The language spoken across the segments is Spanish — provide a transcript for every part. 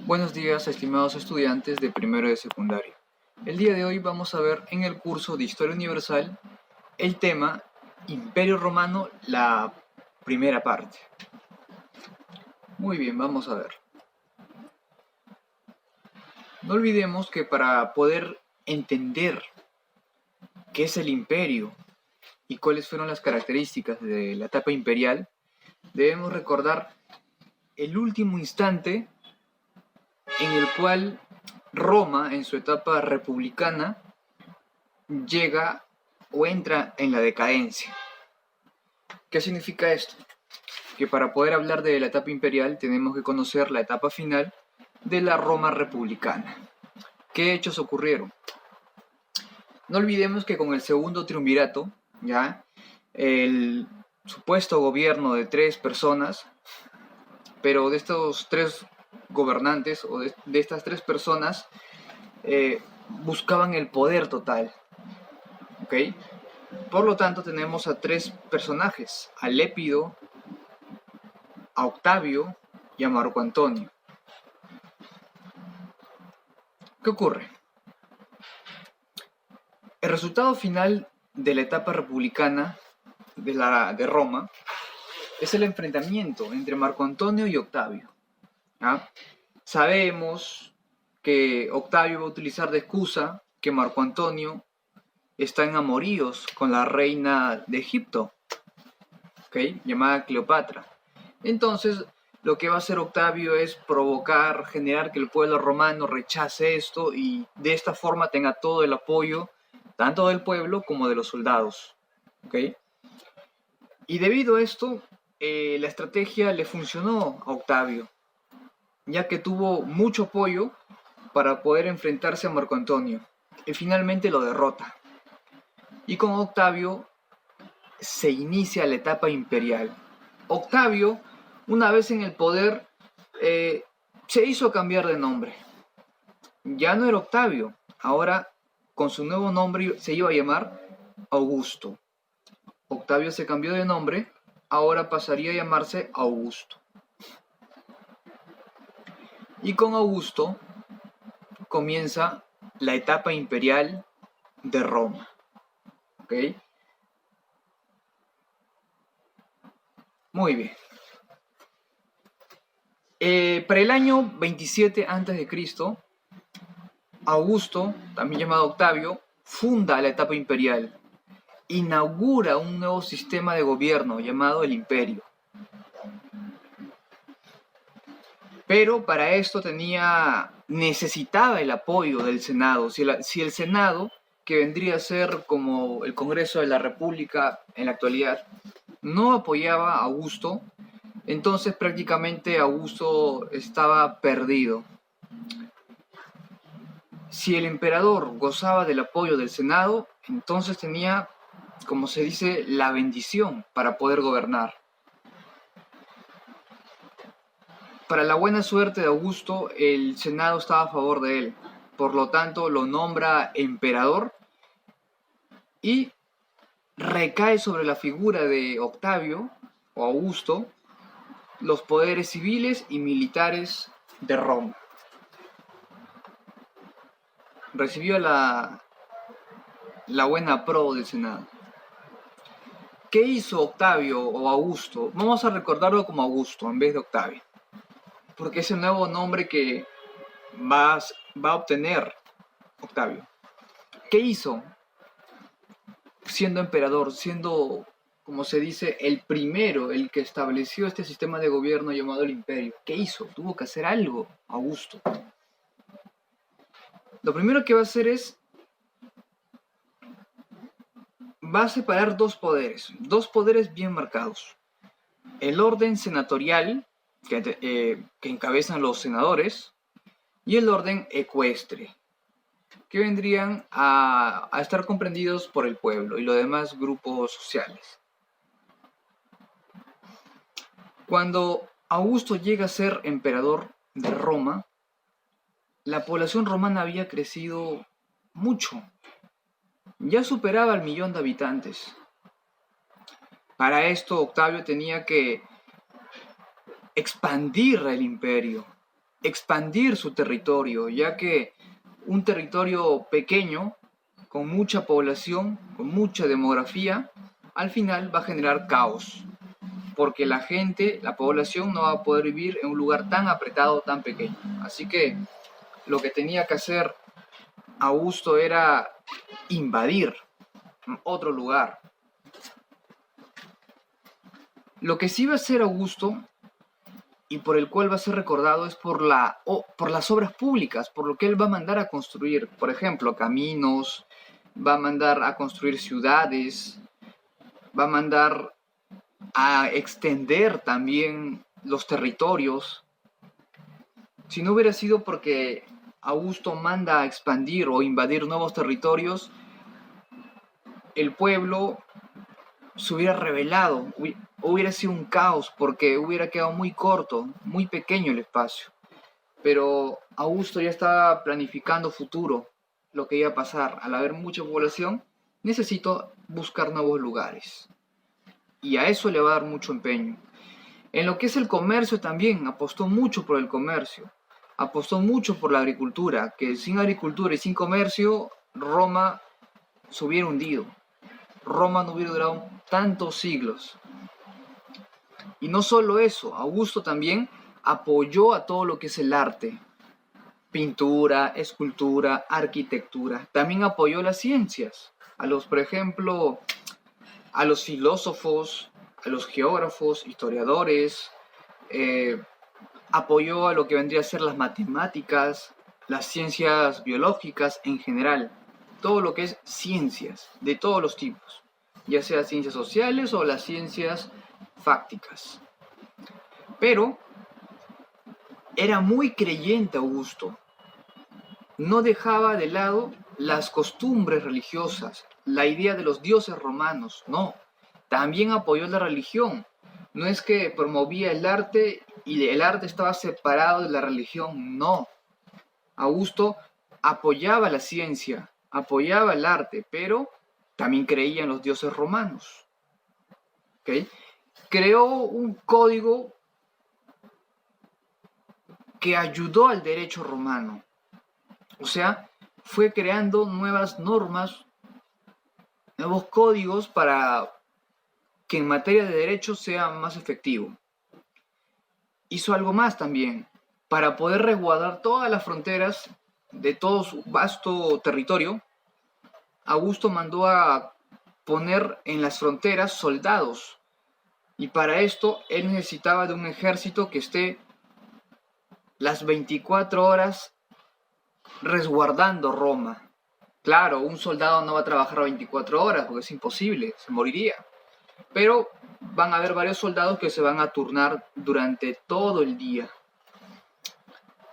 Buenos días, estimados estudiantes de primero de secundaria. El día de hoy vamos a ver en el curso de Historia Universal el tema Imperio Romano, la primera parte. Muy bien, vamos a ver. No olvidemos que para poder entender qué es el imperio y cuáles fueron las características de la etapa imperial, debemos recordar el último instante en el cual Roma, en su etapa republicana, llega o entra en la decadencia. ¿Qué significa esto? Que para poder hablar de la etapa imperial tenemos que conocer la etapa final de la Roma republicana. ¿Qué hechos ocurrieron? No olvidemos que con el segundo triunvirato, ya, el supuesto gobierno de 3 personas, pero de estos 3 gobernantes o de estas 3 personas buscaban el poder total. ¿Ok? Por lo tanto, tenemos a 3 personajes: a Lépido, a Octavio y a Marco Antonio. ¿Qué ocurre? El resultado final de la etapa republicana de Roma es el enfrentamiento entre Marco Antonio y Octavio. ¿Ah? Sabemos que Octavio va a utilizar de excusa que Marco Antonio está en amoríos con la reina de Egipto, ¿okay? Llamada Cleopatra. Entonces, lo que va a hacer Octavio es provocar, generar que el pueblo romano rechace esto y de esta forma tenga todo el apoyo, tanto del pueblo como de los soldados. ¿Okay? Y debido a esto, la estrategia le funcionó a Octavio, ya que tuvo mucho apoyo para poder enfrentarse a Marco Antonio. Y finalmente lo derrota. Y con Octavio se inicia la etapa imperial. Octavio, una vez en el poder, se hizo cambiar de nombre. Ya no era Octavio, ahora con su nuevo nombre se iba a llamar Augusto. Octavio se cambió de nombre, ahora pasaría a llamarse Augusto. Y con Augusto comienza la etapa imperial de Roma. ¿Ok? Muy bien. Para el año 27 a.C., Augusto, también llamado Octavio, funda la etapa imperial. Inaugura un nuevo sistema de gobierno llamado el imperio. Pero para esto necesitaba el apoyo del Senado. Si el Senado, que vendría a ser como el Congreso de la República en la actualidad, no apoyaba a Augusto, entonces prácticamente Augusto estaba perdido. Si el emperador gozaba del apoyo del Senado, entonces tenía, como se dice, la bendición para poder gobernar. Para la buena suerte de Augusto, el Senado estaba a favor de él. Por lo tanto, lo nombra emperador y recae sobre la figura de Octavio o Augusto los poderes civiles y militares de Roma. Recibió la buena approbo del Senado. ¿Qué hizo Octavio o Augusto? Vamos a recordarlo como Augusto en vez de Octavio, porque es el nuevo nombre que va a obtener Octavio. ¿Qué hizo? Siendo emperador, siendo, como se dice, el primero, el que estableció este sistema de gobierno llamado el imperio. ¿Qué hizo? Tuvo que hacer algo, Augusto. Lo primero que va a hacer es, va a separar dos poderes bien marcados. El orden senatorial, que encabezan los senadores, y el orden ecuestre, que vendrían a estar comprendidos por el pueblo y los demás grupos sociales. Cuando Augusto llega a ser emperador de Roma, la población romana había crecido mucho. Ya superaba el 1.000.000 de habitantes. Para esto Octavio tenía que expandir el imperio. expandir su territorio, ya que un territorio pequeño, con mucha población, con mucha demografía, al final va a generar caos, porque la gente, la población no va a poder vivir en un lugar tan apretado, tan pequeño. Así que lo que tenía que hacer Augusto era invadir otro lugar. Lo que sí va a hacer Augusto y por el cual va a ser recordado es por las obras públicas, por lo que él va a mandar a construir, por ejemplo, caminos, va a mandar a construir ciudades, va a mandar a extender también los territorios. Si no hubiera sido porque Augusto manda a expandir o invadir nuevos territorios, el pueblo se hubiera rebelado, hubiera sido un caos porque hubiera quedado muy corto, muy pequeño el espacio. Pero Augusto ya estaba planificando futuro, lo que iba a pasar. Al haber mucha población, necesito buscar nuevos lugares. Y a eso le va a dar mucho empeño. En lo que es el comercio también, apostó mucho por el comercio. Apostó mucho por la agricultura, que sin agricultura y sin comercio, Roma se hubiera hundido. Roma no hubiera durado tantos siglos. Y no solo eso, Augusto también apoyó a todo lo que es el arte. Pintura, escultura, arquitectura. También apoyó las ciencias. Por ejemplo, a los filósofos, a los geógrafos, historiadores. Apoyó a lo que vendría a ser las matemáticas, las ciencias biológicas en general. Todo lo que es ciencias, de todos los tipos. Ya sea ciencias sociales o las ciencias fácticas. Pero era muy creyente Augusto. No dejaba de lado las costumbres religiosas, la idea de los dioses romanos, no. También apoyó la religión. No es que promovía el arte y el arte estaba separado de la religión, no. Augusto apoyaba la ciencia, apoyaba el arte, pero también creía en los dioses romanos. ¿Okay? Creó un código que ayudó al derecho romano. O sea, fue creando nuevas normas, nuevos códigos para que en materia de derecho sea más efectivo. Hizo algo más también, para poder resguardar todas las fronteras de todo su vasto territorio. Augusto mandó a poner en las fronteras soldados, y para esto él necesitaba de un ejército que esté las 24 horas resguardando Roma. Claro, un soldado no va a trabajar 24 horas porque es imposible, se moriría. Pero van a haber varios soldados que se van a turnar durante todo el día.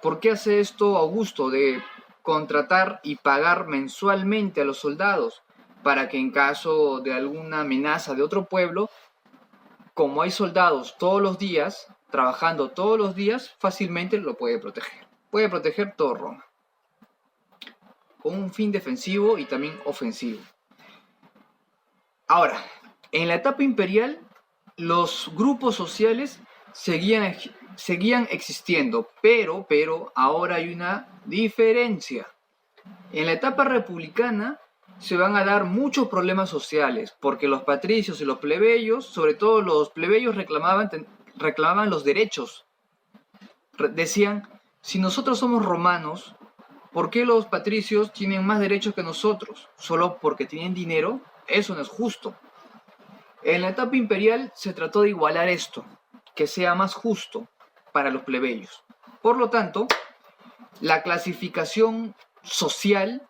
¿Por qué hace esto Augusto de contratar y pagar mensualmente a los soldados? Para que en caso de alguna amenaza de otro pueblo, como hay soldados todos los días, trabajando todos los días, fácilmente lo puede proteger. Puede proteger todo Roma. Con un fin defensivo y también ofensivo. Ahora, en la etapa imperial, los grupos sociales seguían existiendo, pero ahora hay una diferencia. En la etapa republicana se van a dar muchos problemas sociales, porque los patricios y los plebeyos, sobre todo los plebeyos, reclamaban los derechos. Decían, si nosotros somos romanos, ¿por qué los patricios tienen más derechos que nosotros? ¿Solo porque tienen dinero? Eso no es justo. En la etapa imperial se trató de igualar esto, que sea más justo para los plebeyos. Por lo tanto, la clasificación social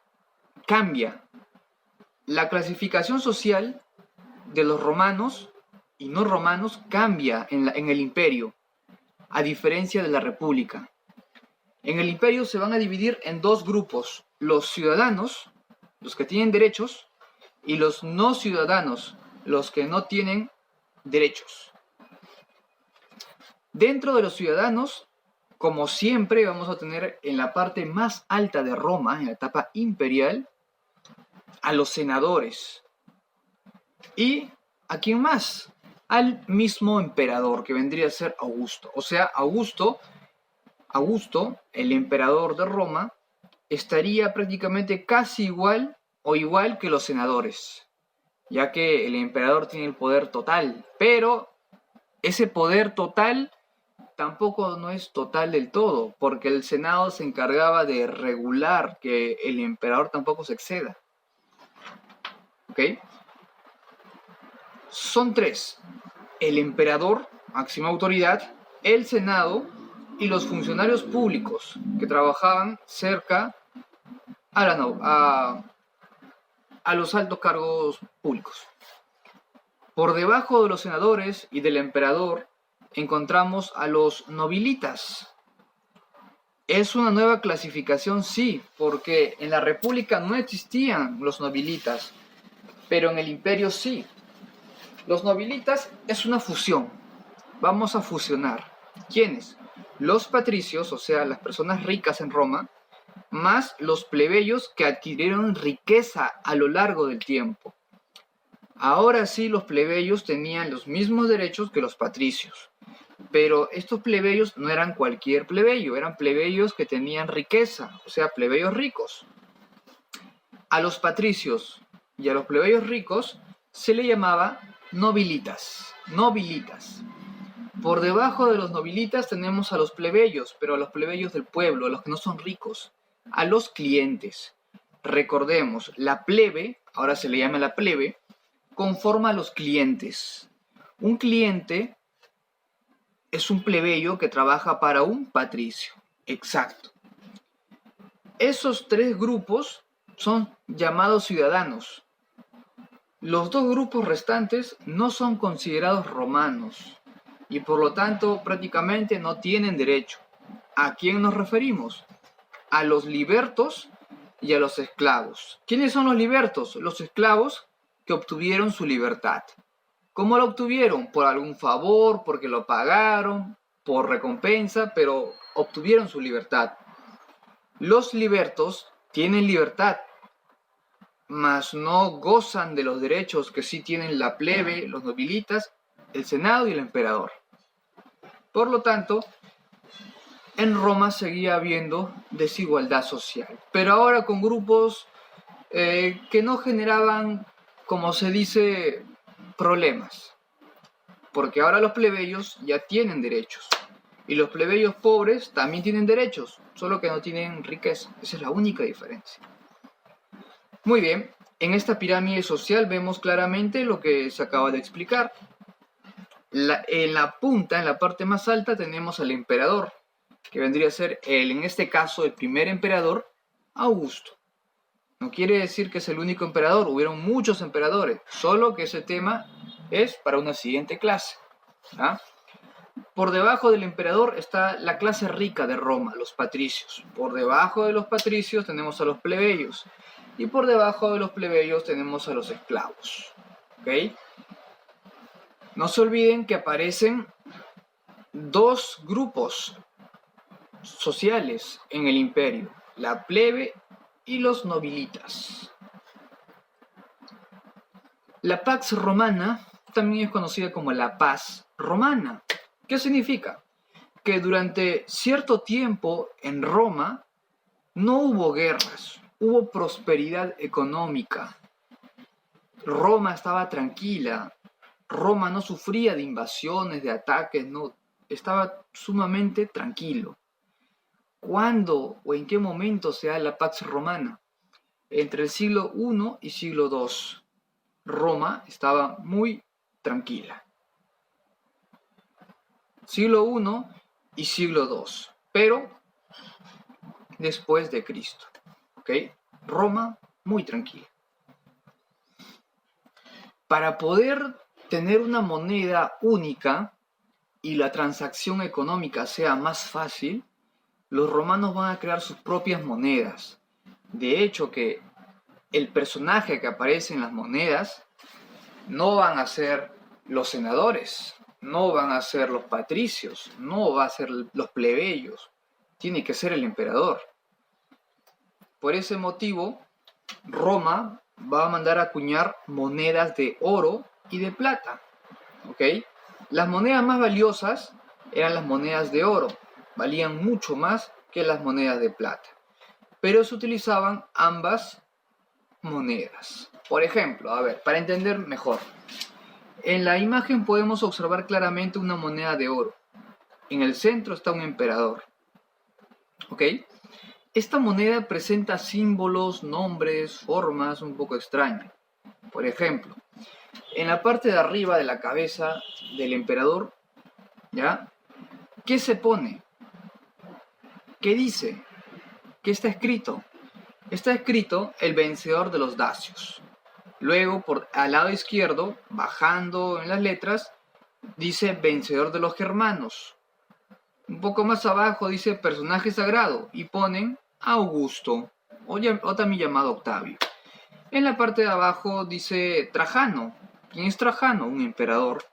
cambia. La clasificación social de los romanos y no romanos cambia en el imperio, a diferencia de la república. En el imperio se van a dividir en dos grupos, los ciudadanos, los que tienen derechos, y los no ciudadanos, los que no tienen derechos. Dentro de los ciudadanos, como siempre, vamos a tener en la parte más alta de Roma, en la etapa imperial, a los senadores. ¿Y a quién más? Al mismo emperador, que vendría a ser Augusto. O sea, Augusto Augusto, el emperador de Roma, estaría prácticamente casi igual o igual que los senadores, ya que el emperador tiene el poder total, pero ese poder total tampoco no es total del todo, porque el Senado se encargaba de regular que el emperador tampoco se exceda. ¿Ok? Son tres: el emperador, máxima autoridad, el Senado y los funcionarios públicos que trabajaban cerca a los altos cargos públicos. Por debajo de los senadores y del emperador encontramos a los nobilitas. Es una nueva clasificación, sí, porque en la República no existían los nobilitas, pero en el imperio sí. Los nobilitas es una fusión. Vamos a fusionar. ¿Quiénes? Los patricios, o sea, las personas ricas en Roma, más los plebeyos que adquirieron riqueza a lo largo del tiempo. Ahora sí, los plebeyos tenían los mismos derechos que los patricios, pero estos plebeyos no eran cualquier plebeyo, eran plebeyos que tenían riqueza, o sea, plebeyos ricos. A los patricios y a los plebeyos ricos se le llamaba nobilitas, nobilitas. Por debajo de los nobilitas tenemos a los plebeyos, pero a los plebeyos del pueblo, a los que no son ricos, a los clientes. Recordemos, la plebe, ahora se le llama la plebe, conforma a los clientes. Un cliente es un plebeyo que trabaja para un patricio. Exacto. Esos tres grupos son llamados ciudadanos. Los dos grupos restantes no son considerados romanos y por lo tanto prácticamente no tienen derecho. ¿A quién nos referimos? A los libertos y a los esclavos. ¿Quiénes son los libertos? Los esclavos que obtuvieron su libertad. ¿Cómo lo obtuvieron? Por algún favor, porque lo pagaron, por recompensa, pero obtuvieron su libertad. Los libertos tienen libertad, mas no gozan de los derechos que sí tienen la plebe, los nobilitas, el Senado y el emperador. Por lo tanto, en Roma seguía habiendo desigualdad social, pero ahora con grupos que no generaban, como se dice, problemas, porque ahora los plebeyos ya tienen derechos y los plebeyos pobres también tienen derechos, solo que no tienen riqueza. Esa es la única diferencia. Muy bien, en esta pirámide social vemos claramente lo que se acaba de explicar. En la punta, en la parte más alta, tenemos al emperador, que vendría a ser, en este caso, el primer emperador, Augusto. No quiere decir que es el único emperador, hubieron muchos emperadores, solo que ese tema es para una siguiente clase. ¿Ah? Por debajo del emperador está la clase rica de Roma, los patricios. Por debajo de los patricios tenemos a los plebeyos. Y por debajo de los plebeyos tenemos a los esclavos. ¿Okay? No se olviden que aparecen dos grupos sociales en el imperio, la plebe y los nobilitas. La Pax Romana también es conocida como la paz romana. ¿Qué significa? Que durante cierto tiempo en Roma no hubo guerras, hubo prosperidad económica. Roma estaba tranquila, Roma no sufría de invasiones, de ataques, no, estaba sumamente tranquilo. ¿Cuándo o en qué momento se da la Pax Romana? Entre el siglo I y siglo II. Roma estaba muy tranquila. Siglo I y siglo II, pero después de Cristo. ¿Ok? Roma muy tranquila. Para poder tener una moneda única y la transacción económica sea más fácil, los romanos van a crear sus propias monedas. De hecho, que el personaje que aparece en las monedas no van a ser los senadores, no van a ser los patricios, no van a ser los plebeyos, tiene que ser el emperador. Por ese motivo, Roma va a mandar a acuñar monedas de oro y de plata. ¿Ok? Las monedas más valiosas eran las monedas de oro, valían mucho más que las monedas de plata, pero se utilizaban ambas monedas. Por ejemplo, a ver, para entender mejor, en la imagen podemos observar claramente una moneda de oro. En el centro está un emperador, ¿ok? Esta moneda presenta símbolos, nombres, formas un poco extrañas. Por ejemplo, en la parte de arriba de la cabeza del emperador, ¿ya? ¿Qué se pone? ¿Qué dice? ¿Qué está escrito? Está escrito el vencedor de los dacios. Luego, al lado izquierdo, bajando en las letras, dice vencedor de los germanos. Un poco más abajo dice personaje sagrado y ponen Augusto, o también llamado Octavio. En la parte de abajo dice Trajano. ¿Quién es Trajano? Un emperador.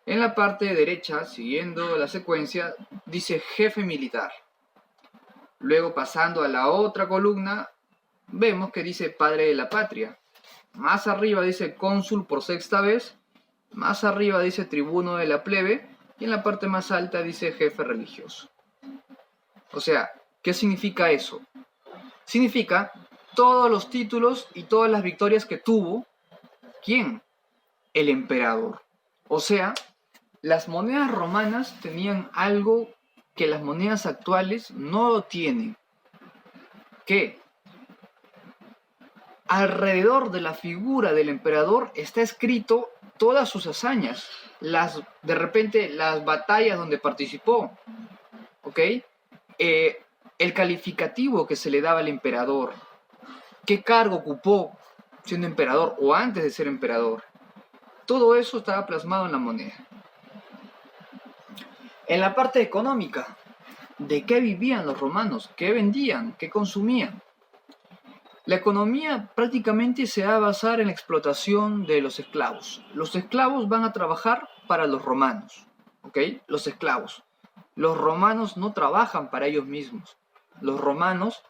En la parte derecha, siguiendo la secuencia, dice jefe militar. Luego, pasando a la otra columna, vemos que dice padre de la patria. Más arriba dice cónsul por sexta vez. Más arriba dice tribuno de la plebe. Y en la parte más alta dice jefe religioso. O sea, ¿qué significa eso? Significa todos los títulos y todas las victorias que tuvo. ¿Quién? El emperador. O sea, las monedas romanas tenían algo que las monedas actuales no tienen. ¿Qué? Alrededor de la figura del emperador está escrito todas sus hazañas, de repente las batallas donde participó, ¿ok? El calificativo que se le daba al emperador, qué cargo ocupó siendo emperador o antes de ser emperador. Todo eso estaba plasmado en la moneda. En la parte económica, ¿de qué vivían los romanos? ¿Qué vendían? ¿Qué consumían? La economía prácticamente se va a basar en la explotación de los esclavos. Los esclavos van a trabajar para los romanos, ¿ok? Los esclavos. Los romanos no trabajan para ellos mismos. Los romanos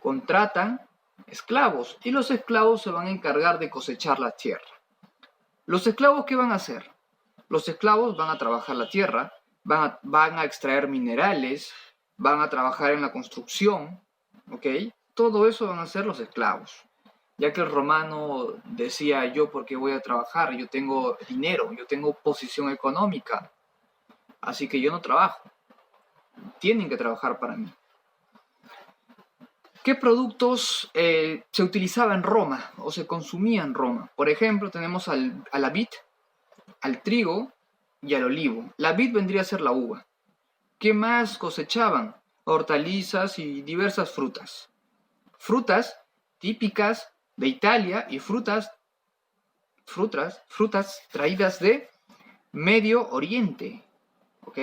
contratan esclavos y los esclavos se van a encargar de cosechar la tierra. ¿Los esclavos qué van a hacer? Los esclavos van a trabajar la tierra, van a extraer minerales, van a trabajar en la construcción, ¿ok? Todo eso van a ser los esclavos, ya que el romano decía, yo porque voy a trabajar, yo tengo dinero, yo tengo posición económica, así que yo no trabajo, tienen que trabajar para mí. ¿Qué productos se utilizaban en Roma o se consumían en Roma? Por ejemplo, tenemos a la vid, al trigo y al olivo. La vid vendría a ser la uva. ¿Qué más cosechaban? Hortalizas y diversas frutas. Frutas típicas de Italia y frutas traídas de Medio Oriente, ¿ok?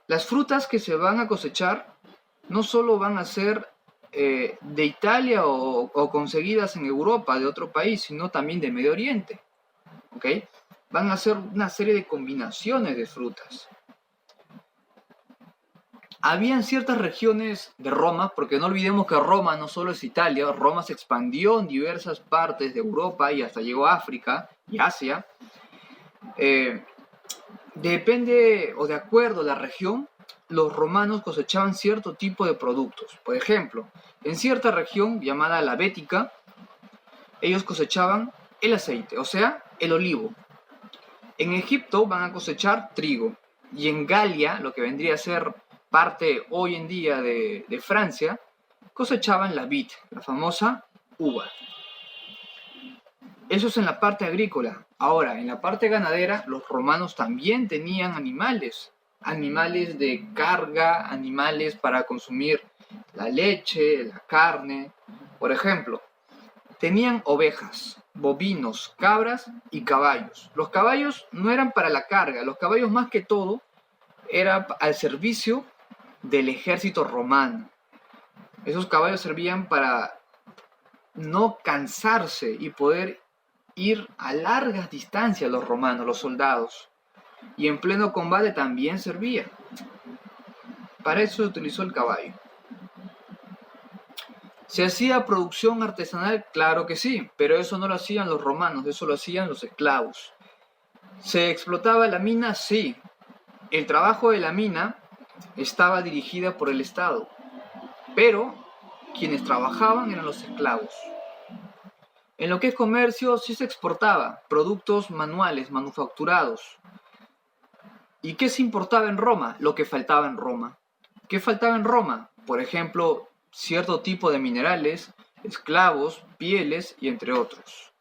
Las frutas que se van a cosechar no solo van a ser de Italia o conseguidas en Europa, de otro país, sino también de Medio Oriente, ¿ok? Van a ser una serie de combinaciones de frutas. Habían ciertas regiones de Roma, porque no olvidemos que Roma no solo es Italia, Roma se expandió en diversas partes de Europa y hasta llegó a África y Asia. Depende o de acuerdo a la región, los romanos cosechaban cierto tipo de productos. Por ejemplo, en cierta región llamada la Bética, ellos cosechaban el aceite, o sea, el olivo. En Egipto van a cosechar trigo y en Galia, lo que vendría a ser parte hoy en día de Francia, cosechaban la vid, la famosa uva. Eso es en la parte agrícola. Ahora, en la parte ganadera, los romanos también tenían animales. Animales de carga, animales para consumir la leche, la carne. Por ejemplo, tenían ovejas, bovinos, cabras y caballos. Los caballos no eran para la carga, los caballos más que todo eran al servicio del ejército romano. Esos caballos servían para no cansarse y poder ir a largas distancias los romanos, los soldados. Y en pleno combate también servía. Para eso se utilizó el caballo. ¿Se hacía producción artesanal? Claro que sí, pero eso no lo hacían los romanos, eso lo hacían los esclavos. ¿Se explotaba la mina? Sí. El trabajo de la mina estaba dirigida por el Estado, pero quienes trabajaban eran los esclavos. En lo que es comercio sí se exportaba productos manuales, manufacturados. ¿Y qué se importaba en Roma? Lo que faltaba en Roma. ¿Qué faltaba en Roma? Por ejemplo, cierto tipo de minerales, esclavos, pieles y entre otros.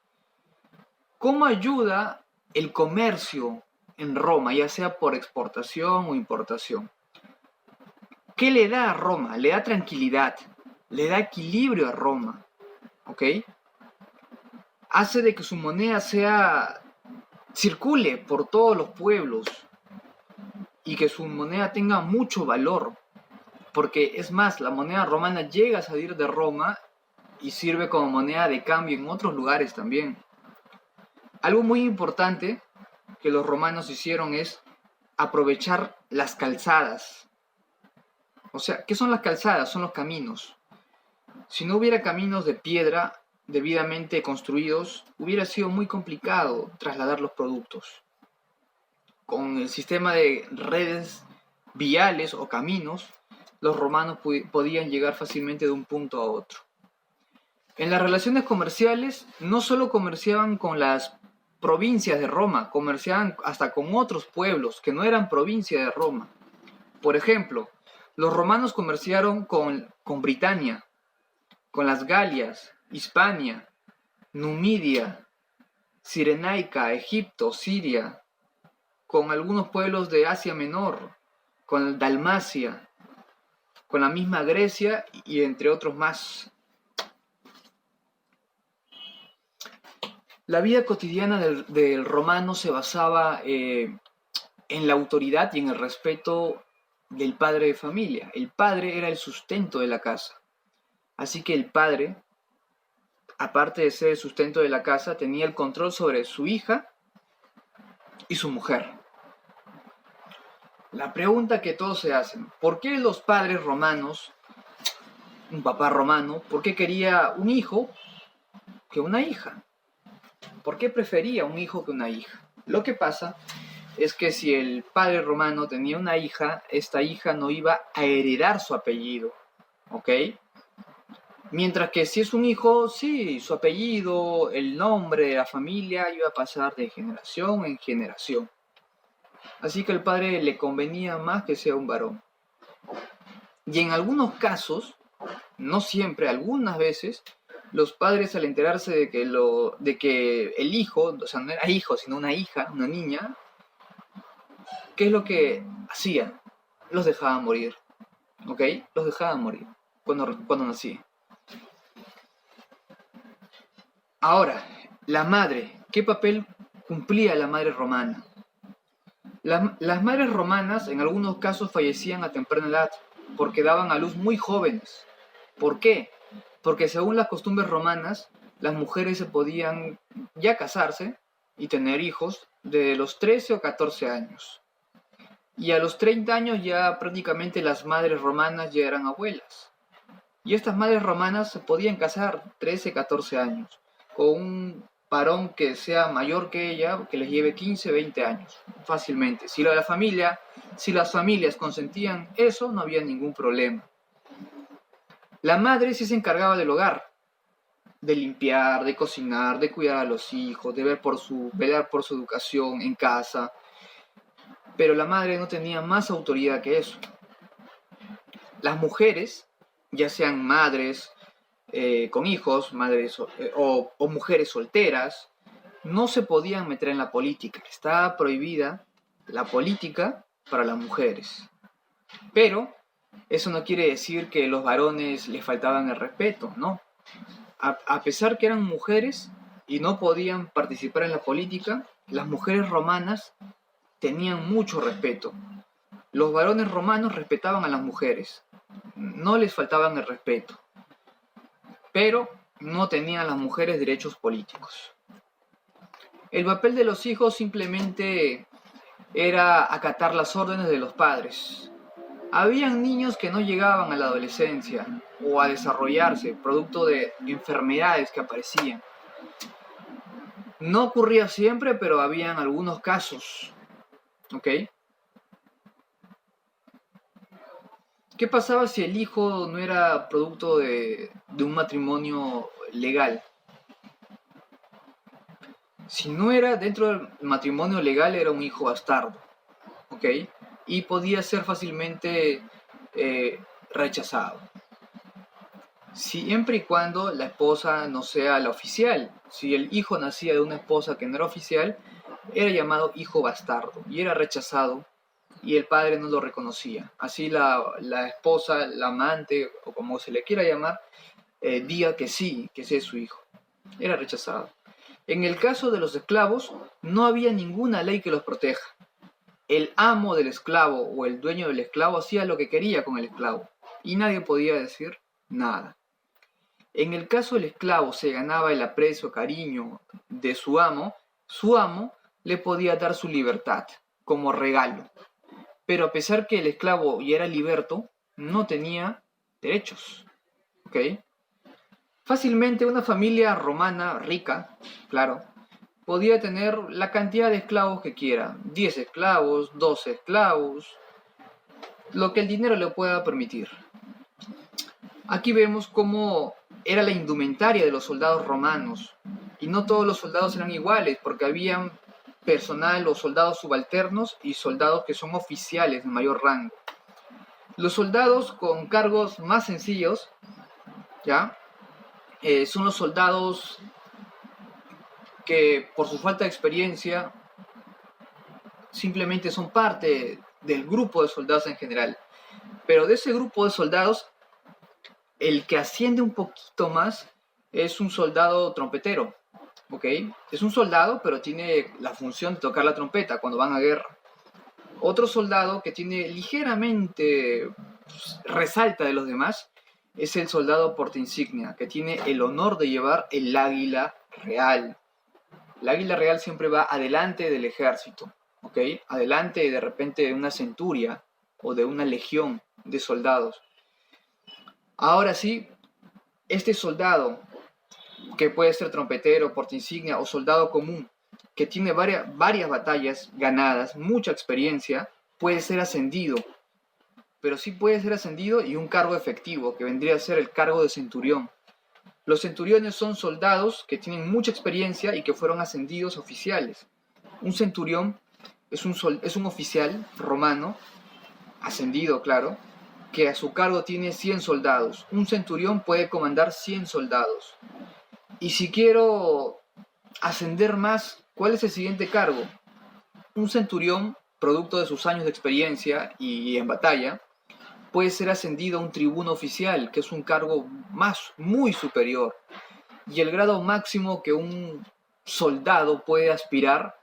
¿Cómo ayuda el comercio en Roma, ya sea por exportación o importación? ¿Qué le da a Roma? Le da tranquilidad, le da equilibrio a Roma, ¿ok? Hace de que su moneda circule por todos los pueblos y que su moneda tenga mucho valor, porque es más, la moneda romana llega a salir de Roma y sirve como moneda de cambio en otros lugares también. Algo muy importante que los romanos hicieron es aprovechar las calzadas. O sea, ¿qué son las calzadas? Son los caminos. Si no hubiera caminos de piedra debidamente construidos, hubiera sido muy complicado trasladar los productos. Con el sistema de redes viales o caminos, los romanos podían llegar fácilmente de un punto a otro. En las relaciones comerciales, no solo comerciaban con las provincias de Roma, comerciaban hasta con otros pueblos que no eran provincia de Roma. Por ejemplo, los romanos comerciaron con Britania, con las Galias, Hispania, Numidia, Cirenaica, Egipto, Siria, con algunos pueblos de Asia Menor, con Dalmacia, con la misma Grecia y entre otros más. La vida cotidiana del romano se basaba en la autoridad y en el respeto del padre de familia. El padre era el sustento de la casa. Así que el padre, aparte de ser el sustento de la casa, tenía el control sobre su hija y su mujer. La pregunta que todos se hacen, ¿por qué los padres romanos, un papá romano, por qué quería un hijo que una hija? ¿Por qué prefería un hijo que una hija? Lo que pasa es que si el padre romano tenía una hija, esta hija no iba a heredar su apellido, ¿ok? Mientras que si es un hijo, sí, su apellido, el nombre de la familia iba a pasar de generación en generación. Así que al padre le convenía más que sea un varón. Y en algunos casos, no siempre, algunas veces, los padres al enterarse de que el hijo, o sea, no era hijo, sino una hija, una niña, ¿qué es lo que hacían? Los dejaban morir, ¿ok? Los dejaban morir cuando nacía. Ahora, la madre, ¿qué papel cumplía la madre romana? Las madres romanas en algunos casos fallecían a temprana edad porque daban a luz muy jóvenes. ¿Por qué? Porque según las costumbres romanas, las mujeres se podían ya casarse y tener hijos de los 13 o 14 años. Y a los 30 años ya prácticamente las madres romanas ya eran abuelas. Y estas madres romanas se podían casar 13, 14 años con un varón que sea mayor que ella, que les lleve 15, 20 años, fácilmente. Si las familias consentían eso, no había ningún problema. La madre sí se encargaba del hogar, de limpiar, de cocinar, de cuidar a los hijos, de velar por su educación en casa. Pero la madre no tenía más autoridad que eso. Las mujeres, ya sean madres con hijos, madres o mujeres solteras, no se podían meter en la política. Estaba prohibida la política para las mujeres. Pero eso no quiere decir que los varones les faltaban el respeto, ¿no? A pesar que eran mujeres y no podían participar en la política, las mujeres romanas tenían mucho respeto. Los varones romanos respetaban a las mujeres, no les faltaban el respeto, pero no tenían las mujeres derechos políticos. El papel de los hijos simplemente era acatar las órdenes de los padres. Habían niños que no llegaban a la adolescencia o a desarrollarse, producto de enfermedades que aparecían. No ocurría siempre, pero habían algunos casos, ¿ok? ¿Qué pasaba si el hijo no era producto de un matrimonio legal? Si no era dentro del matrimonio legal, era un hijo bastardo, ¿ok? Y podía ser fácilmente rechazado. Siempre y cuando la esposa no sea la oficial. Si el hijo nacía de una esposa que no era oficial, era llamado hijo bastardo y era rechazado y el padre no lo reconocía. Así la esposa, la amante o como se le quiera llamar, diga que sí es su hijo. Era rechazado. En el caso de los esclavos, no había ninguna ley que los proteja. El amo del esclavo o el dueño del esclavo hacía lo que quería con el esclavo y nadie podía decir nada. En el caso del esclavo se ganaba el aprecio, cariño de su amo le podía dar su libertad como regalo. Pero a pesar que el esclavo ya era liberto, no tenía derechos. ¿Ok? Fácilmente una familia romana rica, claro, podía tener la cantidad de esclavos que quiera. 10 esclavos, 12 esclavos, lo que el dinero le pueda permitir. Aquí vemos cómo era la indumentaria de los soldados romanos. Y no todos los soldados eran iguales, porque habían personal o soldados subalternos y soldados que son oficiales de mayor rango. Los soldados con cargos más sencillos, ¿ya? Son los soldados que por su falta de experiencia simplemente son parte del grupo de soldados en general. Pero de ese grupo de soldados, el que asciende un poquito más es un soldado trompetero, ¿ok? Es un soldado, pero tiene la función de tocar la trompeta cuando van a guerra. Otro soldado que tiene ligeramente, resalta de los demás, es el soldado portainsignia, que tiene el honor de llevar el águila real. El águila real siempre va adelante del ejército, ¿ok? Adelante de repente de una centuria o de una legión de soldados. Ahora sí, este soldado, que puede ser trompetero, portainsignia o soldado común, que tiene varias batallas ganadas, mucha experiencia, puede ser ascendido. Pero sí puede ser ascendido y un cargo efectivo, que vendría a ser el cargo de centurión. Los centuriones son soldados que tienen mucha experiencia y que fueron ascendidos a oficiales. Un centurión es un oficial romano, ascendido, claro, que a su cargo tiene 100 soldados. Un centurión puede comandar 100 soldados. Y si quiero ascender más, ¿cuál es el siguiente cargo? Un centurión, producto de sus años de experiencia y en batalla, puede ser ascendido a un tribuno oficial, que es un cargo muy superior. Y el grado máximo que un soldado puede aspirar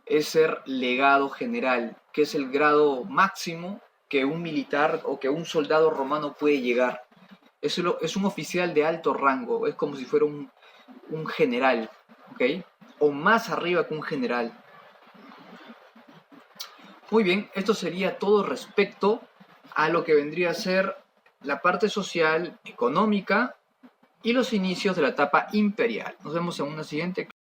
es ser legado general, que es el grado máximo que un militar o que un soldado romano puede llegar. Es un oficial de alto rango, es como si fuera un general, ¿ok? O más arriba que un general. Muy bien, esto sería todo respecto a lo que vendría a ser la parte social, económica y los inicios de la etapa imperial. Nos vemos en una siguiente clase.